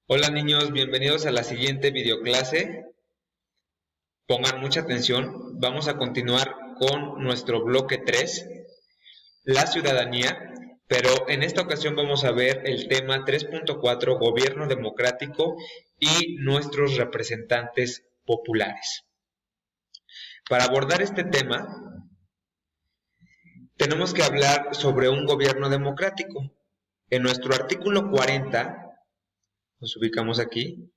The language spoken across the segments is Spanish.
Hola niños, bienvenidos a la siguiente videoclase. Pongan mucha atención, vamos a continuar con nuestro bloque 3, la ciudadanía, pero en esta ocasión vamos a ver el tema 3.4, gobierno democrático y nuestros representantes populares. Para abordar este tema, tenemos que hablar sobre un gobierno democrático. En nuestro artículo 40, nos ubicamos aquí,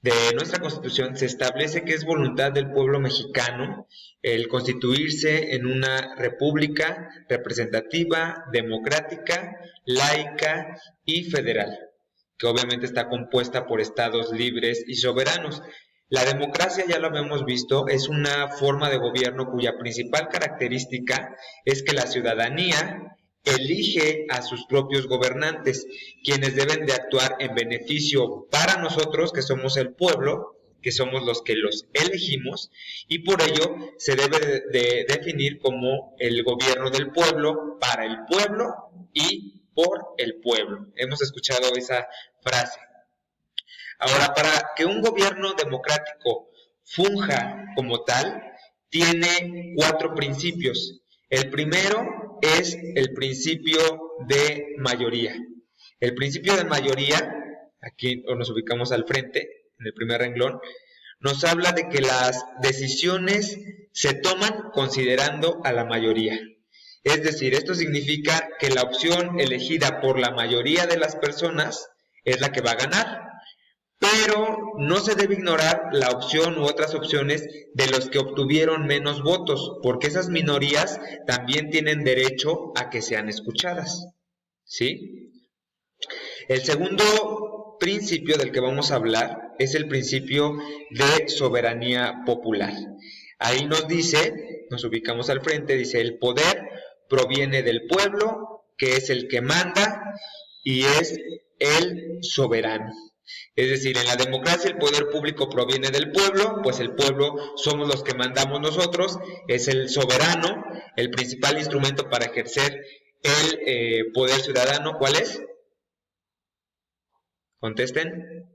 de nuestra Constitución se establece que es voluntad del pueblo mexicano el constituirse en una república representativa, democrática, laica y federal, que obviamente está compuesta por estados libres y soberanos. La democracia, ya lo habíamos visto, es una forma de gobierno cuya principal característica es que la ciudadanía elige a sus propios gobernantes, quienes deben de actuar en beneficio para nosotros, que somos el pueblo, que somos los que los elegimos, y por ello se debe de definir como el gobierno del pueblo, para el pueblo y por el pueblo. Hemos escuchado esa frase. Ahora, para que un gobierno democrático funja como tal, tiene 4 principios. El primero es el principio de mayoría. El principio de mayoría, aquí nos ubicamos al frente, en el primer renglón, nos habla de que las decisiones se toman considerando a la mayoría. Es decir, esto significa que la opción elegida por la mayoría de las personas es la que va a ganar. Pero no se debe ignorar la opción u otras opciones de los que obtuvieron menos votos, porque esas minorías también tienen derecho a que sean escuchadas. ¿Sí? El segundo principio del que vamos a hablar es el principio de soberanía popular. Ahí nos dice, nos ubicamos al frente, dice: el poder proviene del pueblo, que es el que manda y es el soberano. Es decir, en la democracia el poder público proviene del pueblo, pues el pueblo somos los que mandamos nosotros, es el soberano, el principal instrumento para ejercer el poder ciudadano. ¿Cuál es? Contesten.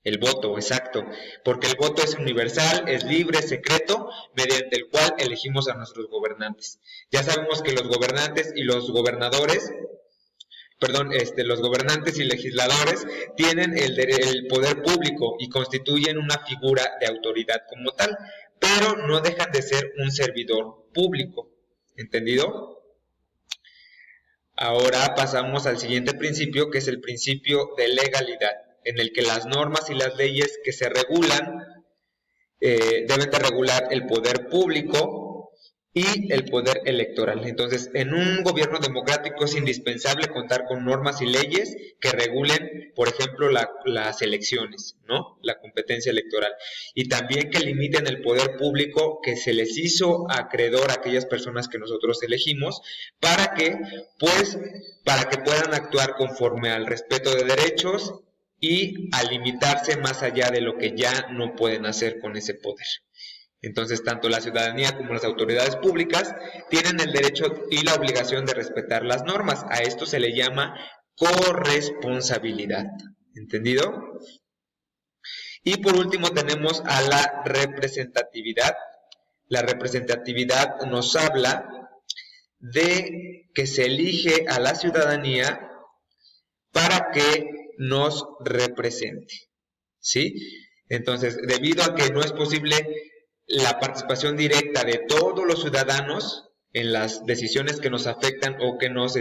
El voto, exacto, porque el voto es universal, es libre, es secreto, mediante el cual elegimos a nuestros gobernantes. Ya sabemos que los gobernantes y los gobernadores, los gobernantes y legisladores tienen el poder público y constituyen una figura de autoridad como tal, pero no dejan de ser un servidor público. ¿Entendido? Ahora pasamos al siguiente principio, que es el principio de legalidad, en el que las normas y las leyes que se regulan deben de regular el poder público y el poder electoral. Entonces, en un gobierno democrático es indispensable contar con normas y leyes que regulen, por ejemplo, las elecciones, ¿no? La competencia electoral. Y también que limiten el poder público que se les hizo acreedor a aquellas personas que nosotros elegimos, para que puedan actuar conforme al respeto de derechos y a limitarse más allá de lo que ya no pueden hacer con ese poder. Entonces, tanto la ciudadanía como las autoridades públicas tienen el derecho y la obligación de respetar las normas. A esto se le llama corresponsabilidad. ¿Entendido? Y por último tenemos a la representatividad. La representatividad nos habla de que se elige a la ciudadanía para que nos represente. ¿Sí? Entonces, debido a que no es posible la participación directa de todos los ciudadanos en las decisiones que nos afectan o que nos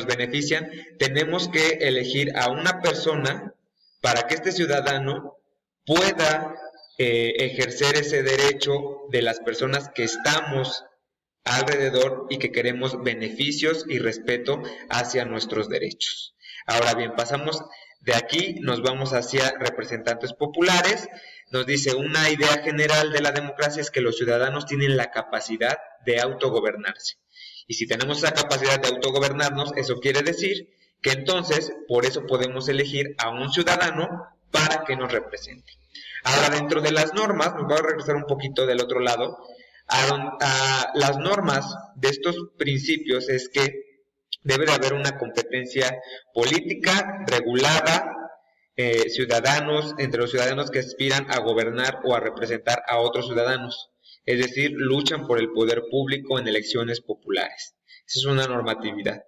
benefician, tenemos que elegir a una persona para que este ciudadano pueda ejercer ese derecho de las personas que estamos alrededor y que queremos beneficios y respeto hacia nuestros derechos. Ahora bien, pasamos de aquí, nos vamos hacia representantes populares. Nos dice: una idea general de la democracia es que los ciudadanos tienen la capacidad de autogobernarse. Y si tenemos esa capacidad de autogobernarnos, eso quiere decir que entonces, por eso podemos elegir a un ciudadano para que nos represente. Ahora, dentro de las normas, nos voy a regresar un poquito del otro lado, a las normas de estos principios es que debe de haber una competencia política regulada entre los ciudadanos que aspiran a gobernar o a representar a otros ciudadanos, es decir, luchan por el poder público en elecciones populares. Esa es una normatividad.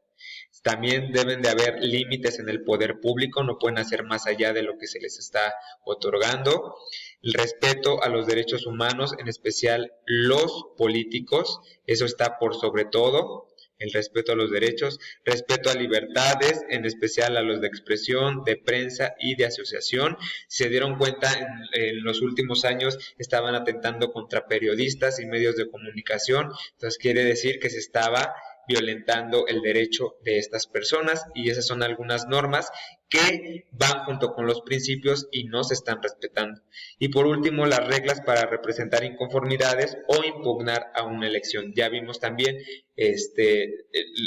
También deben de haber límites en el poder público, no pueden hacer más allá de lo que se les está otorgando. El respeto a los derechos humanos, en especial los políticos, eso está por sobre todo. El respeto a los derechos, respeto a libertades, en especial a los de expresión, de prensa y de asociación. Se dieron cuenta en los últimos años estaban atentando contra periodistas y medios de comunicación, entonces quiere decir que se estaba violentando el derecho de estas personas, y esas son algunas normas que van junto con los principios y no se están respetando. Y por último, las reglas para representar inconformidades o impugnar a una elección. Ya vimos también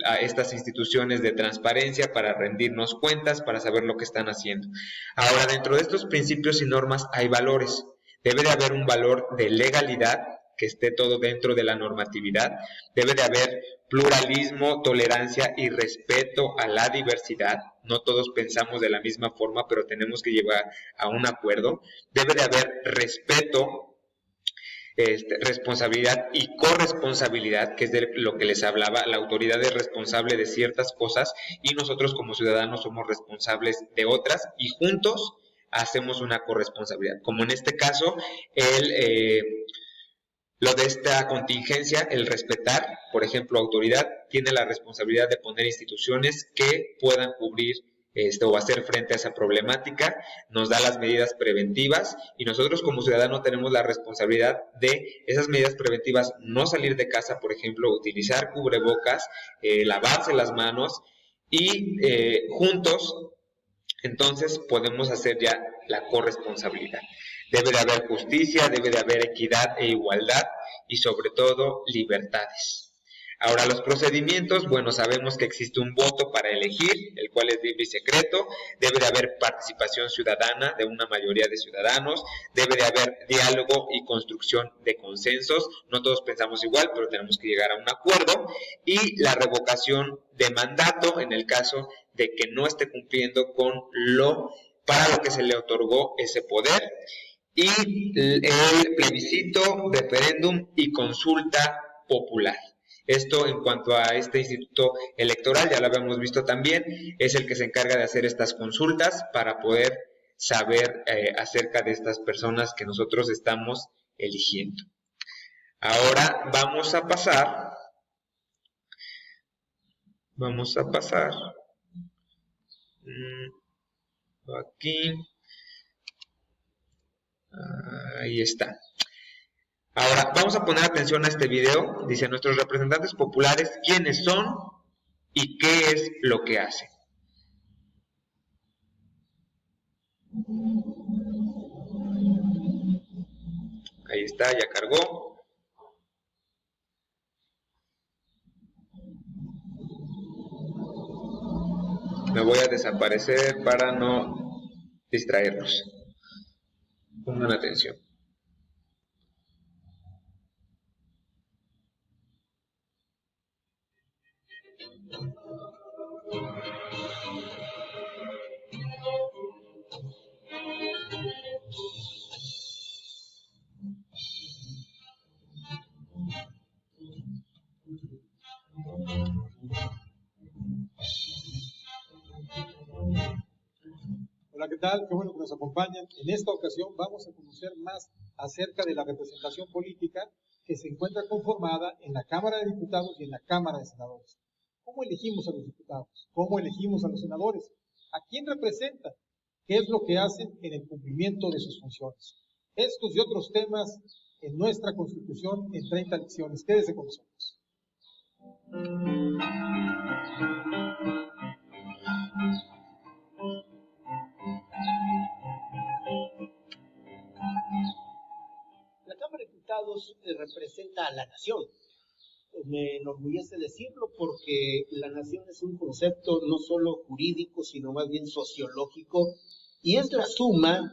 a estas instituciones de transparencia para rendirnos cuentas, para saber lo que están haciendo. Ahora, dentro de estos principios y normas hay valores. Debe de haber un valor de legalidad, que esté todo dentro de la normatividad. Debe de haber pluralismo, tolerancia y respeto a la diversidad. No todos pensamos de la misma forma, pero tenemos que llegar a un acuerdo. Debe de haber respeto, responsabilidad y corresponsabilidad, que es de lo que les hablaba. La autoridad es responsable de ciertas cosas y nosotros como ciudadanos somos responsables de otras, y juntos hacemos una corresponsabilidad. Como en este caso, lo de esta contingencia, el respetar, por ejemplo, autoridad tiene la responsabilidad de poner instituciones que puedan cubrir o hacer frente a esa problemática, nos da las medidas preventivas, y nosotros como ciudadanos tenemos la responsabilidad de esas medidas preventivas: no salir de casa, por ejemplo, utilizar cubrebocas, lavarse las manos, y juntos entonces podemos hacer ya la corresponsabilidad. Debe de haber justicia, debe de haber equidad e igualdad, y sobre todo libertades. Ahora, los procedimientos, bueno, sabemos que existe un voto para elegir, el cual es libre y secreto. Debe de haber participación ciudadana de una mayoría de ciudadanos. Debe de haber diálogo y construcción de consensos. No todos pensamos igual, pero tenemos que llegar a un acuerdo. Y la revocación de mandato en el caso de que no esté cumpliendo con para lo que se le otorgó ese poder. Y el plebiscito, referéndum y consulta popular. Esto, en cuanto a este instituto electoral, ya lo habíamos visto también, es el que se encarga de hacer estas consultas para poder saber acerca de estas personas que nosotros estamos eligiendo. Ahora vamos a pasar aquí, ahí está. Ahora, vamos a poner atención a este video. Dice: nuestros representantes populares, ¿quiénes son y qué es lo que hacen? Ahí está, ya cargó. Me voy a desaparecer para no distraerlos. Pongan atención. Hola, ¿qué tal? Qué bueno que nos acompañan. En esta ocasión vamos a conocer más acerca de la representación política que se encuentra conformada en la Cámara de Diputados y en la Cámara de Senadores. ¿Cómo elegimos a los diputados? ¿Cómo elegimos a los senadores? ¿A quién representan? ¿Qué es lo que hacen en el cumplimiento de sus funciones? Estos y otros temas en nuestra Constitución en 30 lecciones. Quédese con nosotros. La Cámara de Diputados representa a la nación. Me enorgullece decirlo porque la nación es un concepto no solo jurídico, sino más bien sociológico, y es la suma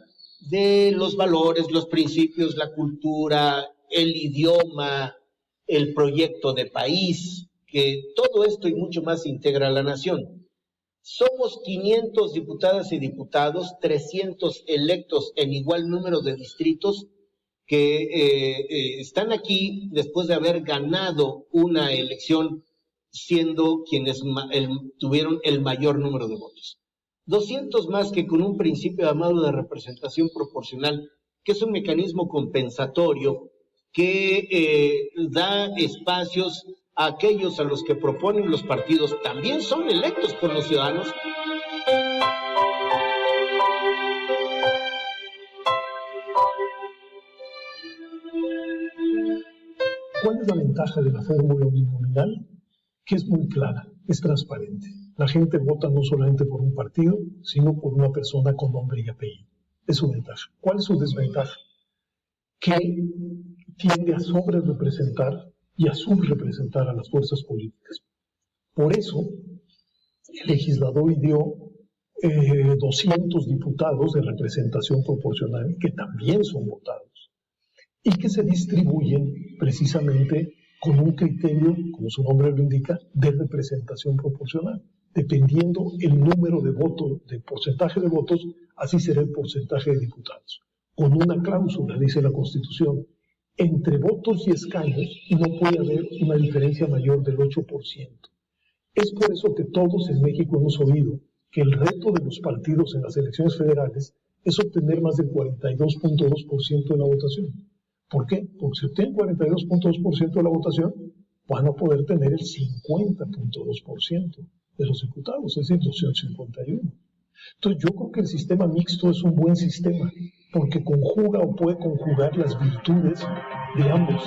de los valores, los principios, la cultura, el idioma, el proyecto de país, que todo esto y mucho más integra a la nación. Somos 500 diputadas y diputados, 300 electos en igual número de distritos que están aquí después de haber ganado una elección siendo quienes tuvieron el mayor número de votos. 200 más que con un principio llamado de representación proporcional, que es un mecanismo compensatorio que da espacios a aquellos a los que proponen los partidos, también son electos por los ciudadanos. ¿Cuál es la ventaja de la fórmula uninominal? Que es muy clara, es transparente. La gente vota no solamente por un partido, sino por una persona con nombre y apellido. Es su ventaja. ¿Cuál es su desventaja? Que tiende a sobrerepresentar y a subrepresentar a las fuerzas políticas. Por eso, el legislador dio 200 diputados de representación proporcional que también son votados y que se distribuyen precisamente con un criterio, como su nombre lo indica, de representación proporcional. Dependiendo el número de votos, del porcentaje de votos, así será el porcentaje de diputados. Con una cláusula, dice la Constitución, entre votos y escaños no puede haber una diferencia mayor del 8%. Es por eso que todos en México hemos oído que el reto de los partidos en las elecciones federales es obtener más del 42.2% de la votación. ¿Por qué? Porque si obtienen 42.2% de la votación, van a poder tener el 50.2% de los diputados, es decir, 251. Entonces yo creo que el sistema mixto es un buen sistema, porque conjuga o puede conjugar las virtudes de ambos.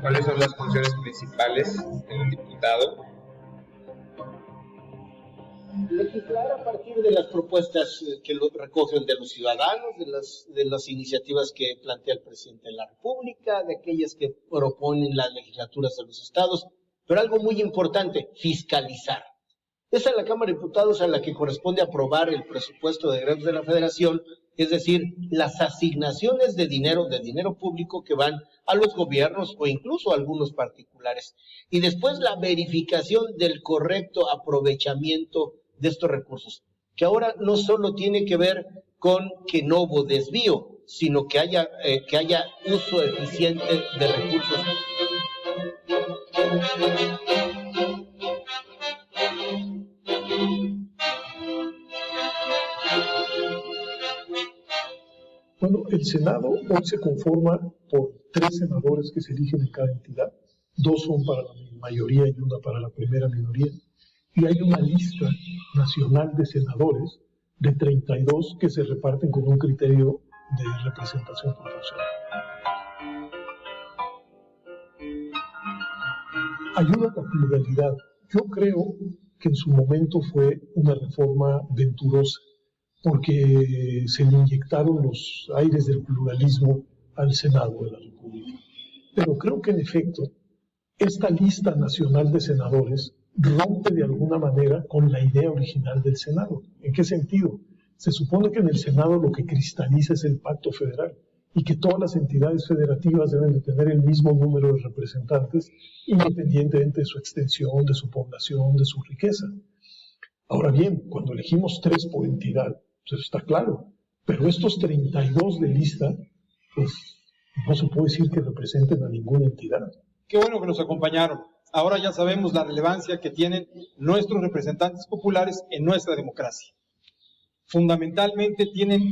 ¿Cuáles son las funciones principales del diputado? Legislar a partir de las propuestas que lo recogen de los ciudadanos, de las iniciativas que plantea el presidente de la República, de aquellas que proponen las legislaturas de los estados, pero algo muy importante, fiscalizar. Es a la Cámara de Diputados a la que corresponde aprobar el presupuesto de egresos de la Federación, es decir, las asignaciones de dinero público que van a los gobiernos o incluso a algunos particulares. Y después la verificación del correcto aprovechamiento de estos recursos, que ahora no solo tiene que ver con que no hubo desvío, sino que haya uso eficiente de recursos. Bueno, el Senado hoy se conforma por 3 senadores que se eligen en cada entidad. 2 son para la mayoría y 1 para la primera minoría. Y hay una lista nacional de senadores de 32 que se reparten con un criterio de representación proporcional. Ayuda a la pluralidad. Yo creo que en su momento fue una reforma venturosa, porque se le inyectaron los aires del pluralismo al Senado de la República. Pero creo que en efecto, esta lista nacional de senadores rompe de alguna manera con la idea original del Senado. ¿En qué sentido? Se supone que en el Senado lo que cristaliza es el pacto federal y que todas las entidades federativas deben de tener el mismo número de representantes independientemente de su extensión, de su población, de su riqueza. Ahora bien, cuando elegimos 3 por entidad, pues está claro, pero estos 32 de lista, pues no se puede decir que representen a ninguna entidad. Qué bueno que nos acompañaron. Ahora ya sabemos la relevancia que tienen nuestros representantes populares en nuestra democracia. Fundamentalmente tienen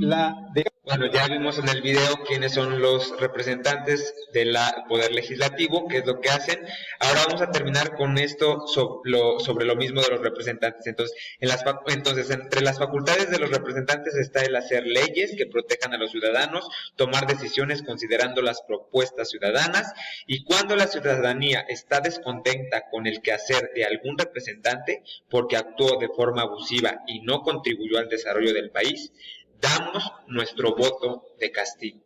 Bueno, ya vimos en el video quiénes son los representantes del Poder Legislativo, qué es lo que hacen. Ahora vamos a terminar con esto sobre lo mismo de los representantes. Entonces, entre las facultades de los representantes está el hacer leyes que protejan a los ciudadanos, tomar decisiones considerando las propuestas ciudadanas, y cuando la ciudadanía está descontenta con el quehacer de algún representante porque actuó de forma abusiva y no contribuyó al desarrollo del país, damos nuestro voto de castigo.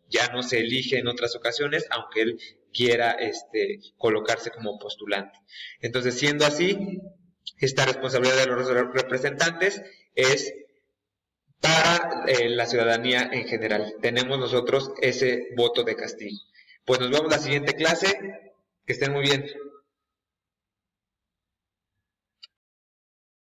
Ya no se elige en otras ocasiones, aunque él quiera colocarse como postulante. Entonces, siendo así, esta responsabilidad de los representantes es para la ciudadanía en general. Tenemos nosotros ese voto de castigo. Pues nos vemos la siguiente clase. Que estén muy bien.